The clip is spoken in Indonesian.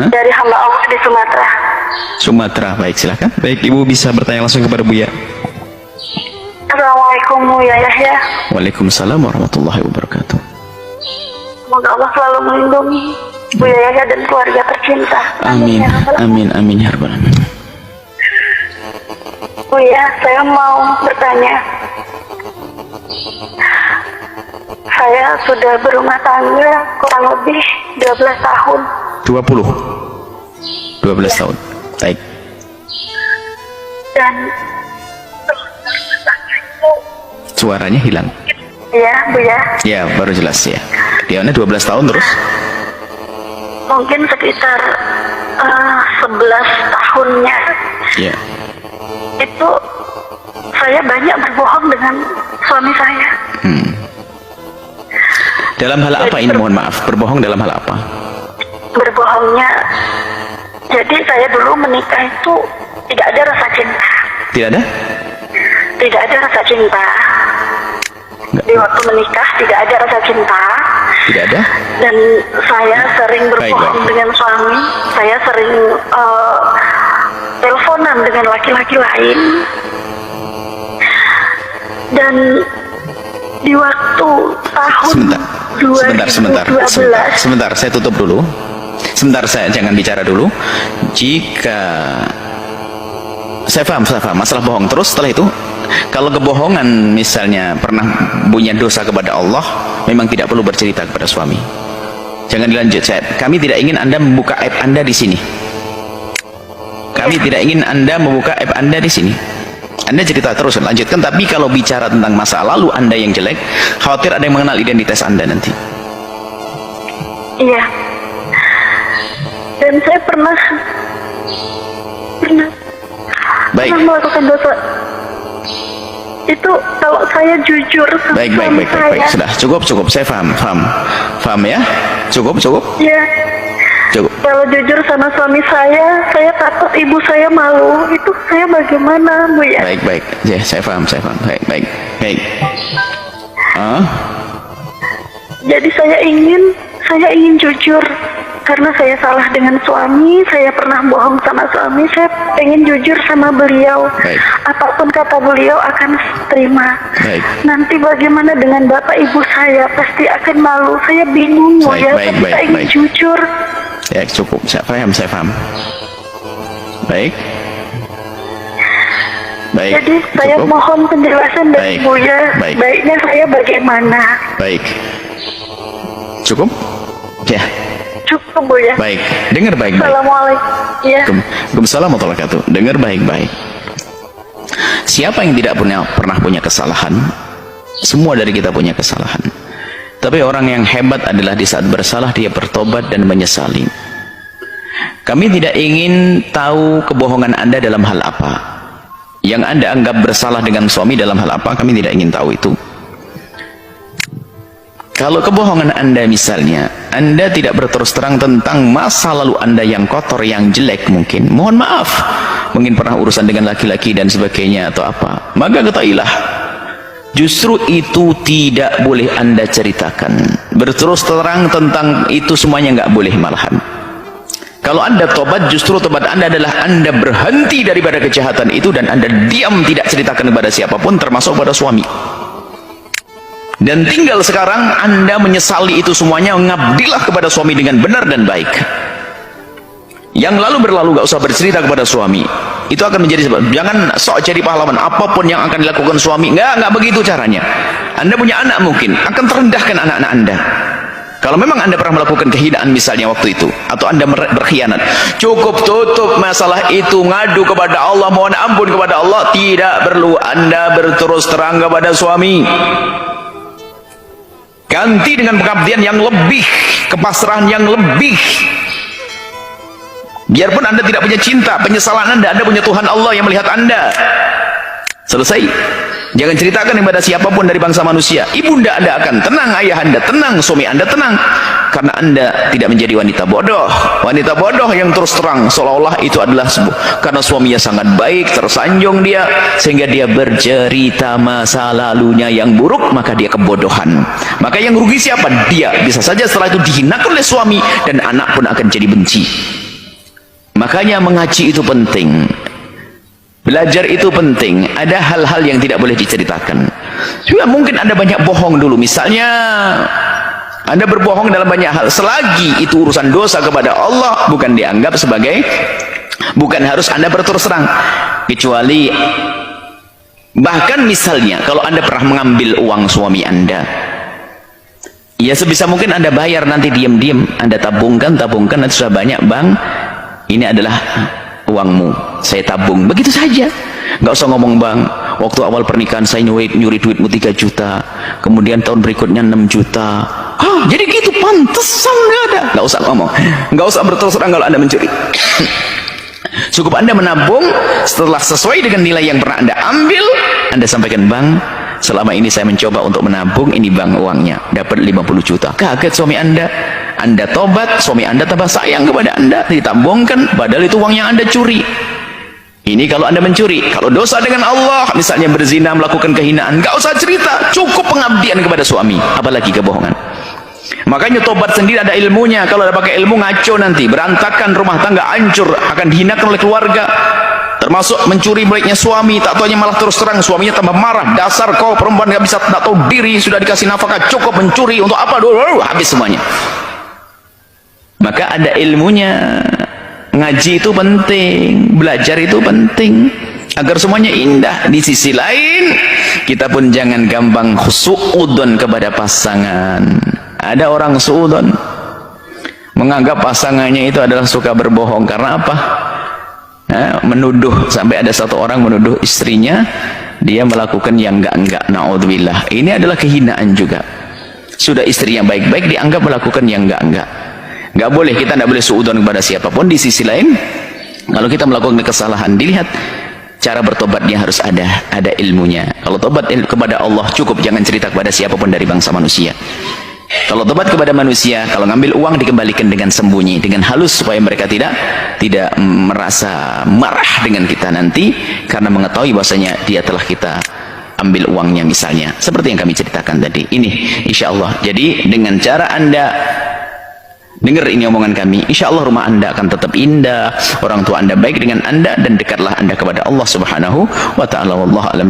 dari hamba Allah di Sumatera. Sumatera, baik, silakan. Baik, Ibu bisa bertanya langsung kepada Buya. Assalamualaikum Buya Yahya. Waalaikumsalam warahmatullahi wabarakatuh. Semoga Allah selalu melindungi Buya Yahya dan keluarga tercinta. Amin, amin, amin ya rabbal alamin. Buya, saya mau bertanya. Saya sudah berumah tangga kurang lebih 12 tahun. 12 tahun. Baik. Dan Suaranya hilang. iya, Buya. Ya, baru jelas ya. Dianya 12 tahun terus. Mungkin sekitar 11 tahunnya. Ya. Itu saya banyak berbohong dengan suami saya. Dalam hal apa ini, mohon maaf? Berbohong dalam hal apa? Berbohongnya, jadi saya dulu menikah itu tidak ada rasa cinta. Tidak ada? Tidak ada rasa cinta. Enggak. Di waktu menikah tidak ada rasa cinta. Tidak ada? Dan saya sering berbohong baik. dengan suami. Saya sering teleponan dengan laki-laki lain. Dan di waktu tahun Sebentar, saya tutup dulu. Sebentar, saya jangan bicara dulu. Jika saya paham masalah bohong. Terus setelah itu, kalau kebohongan misalnya pernah punya dosa kepada Allah, memang tidak perlu bercerita kepada suami. Jangan dilanjut. Kami tidak ingin Anda membuka aib Anda di sini. Kami tidak ingin Anda membuka aib Anda di sini. Anda cerita terus, lanjutkan. Tapi kalau bicara tentang masa lalu Anda yang jelek, khawatir ada yang mengenal identitas Anda nanti. Iya. Dan saya pernah Baik. melakukan dosa. Itu kalau saya jujur sama Baik. saya. Sudah, cukup. Saya paham ya. Cukup. Iya. Cukup. Kalau jujur sama suami saya takut ibu saya malu. Itu saya bagaimana, Bu ya? Baik. Ya, saya paham. Baik. Jadi saya ingin jujur. Karena saya salah dengan suami, saya pernah bohong sama suami, saya pengen jujur sama beliau. Baik. Apapun kata beliau akan terima. Baik. Nanti bagaimana dengan bapak ibu saya, pasti akan malu. Saya bingung, ya. Saya ingin jujur. Ya, cukup. Saya paham. Baik. Jadi saya mohon penjelasan dari Buya. Baik. Baiknya saya bagaimana? Baik. Cukup? Ya. Cukup, Bu ya. Baik. Dengar baik-baik. Assalamualaikum. Ya. Waalaikumsalam warahmatullahi wabarakatuh. Dengar baik-baik. Siapa yang tidak pernah punya kesalahan? Semua dari kita punya kesalahan. Tapi orang yang hebat adalah di saat bersalah dia bertobat dan menyesali. Kami tidak ingin tahu kebohongan Anda dalam hal apa. Yang Anda anggap bersalah dengan suami dalam hal apa, kami tidak ingin tahu itu. Kalau kebohongan Anda misalnya, Anda tidak berterus terang tentang masa lalu Anda yang kotor, yang jelek mungkin, mohon maaf, mungkin pernah urusan dengan laki-laki dan sebagainya atau apa, maka ketahuilah, justru itu tidak boleh Anda ceritakan. Berterus terang tentang itu semuanya nggak boleh malahan. Kalau Anda tobat, justru tobat Anda adalah Anda berhenti daripada kejahatan itu dan Anda diam, tidak ceritakan kepada siapapun, termasuk pada suami. Dan tinggal sekarang Anda menyesali itu semuanya, mengabdilah kepada suami dengan benar dan baik. Yang lalu berlalu, gak usah bercerita kepada suami. Itu akan menjadi sebab. Jangan sok jadi pahlawan. Apapun yang akan dilakukan suami, nggak begitu caranya. Anda punya anak mungkin, akan terendahkan anak-anak Anda. Kalau memang Anda pernah melakukan kehinaan misalnya waktu itu, atau Anda berkhianat, cukup tutup masalah itu, ngadu kepada Allah, mohon ampun kepada Allah. Tidak perlu Anda berterus terang kepada suami. Ganti dengan pengabdian yang lebih, kepasrahan yang lebih. Biarpun Anda tidak punya cinta, penyesalan Anda punya Tuhan Allah yang melihat Anda. Selesai. Jangan ceritakan kepada siapapun dari bangsa manusia. Ibunda Anda akan tenang, ayah Anda tenang, suami Anda tenang, karena Anda tidak menjadi wanita bodoh. Wanita bodoh yang terus terang seolah-olah itu adalah karena suaminya sangat baik, tersanjung dia, sehingga dia bercerita masa lalunya yang buruk, maka dia kebodohan. Maka yang rugi siapa? Dia. Bisa saja setelah itu dihinakan oleh suami dan anak pun akan jadi benci. Makanya mengaji itu penting, belajar itu penting. Ada hal-hal yang tidak boleh diceritakan. Juga mungkin Anda banyak bohong dulu, misalnya Anda berbohong dalam banyak hal, selagi itu urusan dosa kepada Allah, bukan dianggap sebagai, bukan harus Anda berterus terang. Kecuali bahkan misalnya kalau Anda pernah mengambil uang suami Anda, ya sebisa mungkin Anda bayar nanti diam-diam, Anda tabungkan nanti sudah banyak, bang, ini adalah uangmu, saya tabung, begitu saja. Nggak usah ngomong, bang, waktu awal pernikahan saya nyuri duitmu 3 juta, kemudian tahun berikutnya 6 juta. Jadi gitu, pantesan nggak ada. Nggak usah ngomong, nggak usah berterus terang kalau Anda mencuri. Cukup Anda menabung, setelah sesuai dengan nilai yang pernah Anda ambil, Anda sampaikan, bang, selama ini saya mencoba untuk menabung, ini bang uangnya, dapat 50 juta. Kaget suami Anda tobat, suami Anda tambah sayang kepada Anda, ditabungkan, padahal itu uang yang Anda curi. Ini kalau Anda mencuri. Kalau dosa dengan Allah, misalnya berzina, melakukan kehinaan, nggak usah cerita, cukup pengabdian kepada suami, apalagi kebohongan. Makanya tobat sendiri ada ilmunya. Kalau ada pakai ilmu ngaco nanti, berantakan rumah tangga, hancur, akan dihinakan oleh keluarga. Termasuk mencuri miliknya suami, tak taunya malah terus terang suaminya tambah marah. Dasar kau perempuan nggak bisa, tak tahu diri, sudah dikasih nafkah cukup, mencuri untuk apa? Habis semuanya. Maka ada ilmunya. Ngaji itu penting, belajar itu penting, agar semuanya indah. Di sisi lain, kita pun jangan gampang suudon kepada pasangan. Ada orang suudon, menganggap pasangannya itu adalah suka berbohong. Karena apa? Menuduh, sampai ada satu orang menuduh istrinya, dia melakukan yang enggak. Naudzubillah. Ini adalah kehinaan juga. Sudah istrinya baik-baik, dianggap melakukan yang enggak. Nggak boleh, kita nggak boleh suudon kepada siapapun. Di sisi lain, kalau kita melakukan kesalahan, dilihat cara bertobatnya harus ada ilmunya. Kalau tobat kepada Allah cukup, jangan cerita kepada siapapun dari bangsa manusia. Kalau tobat kepada manusia, kalau ngambil uang dikembalikan dengan sembunyi, dengan halus, supaya mereka tidak merasa marah dengan kita nanti karena mengetahui bahwasanya dia telah kita ambil uangnya, misalnya seperti yang kami ceritakan tadi. Ini insya Allah. Jadi dengan cara Anda dengar ini omongan kami, insya Allah rumah Anda akan tetap indah, orang tua Anda baik dengan Anda, dan dekatlah Anda kepada Allah Subhanahu wa ta'ala. Wallahu a'lam.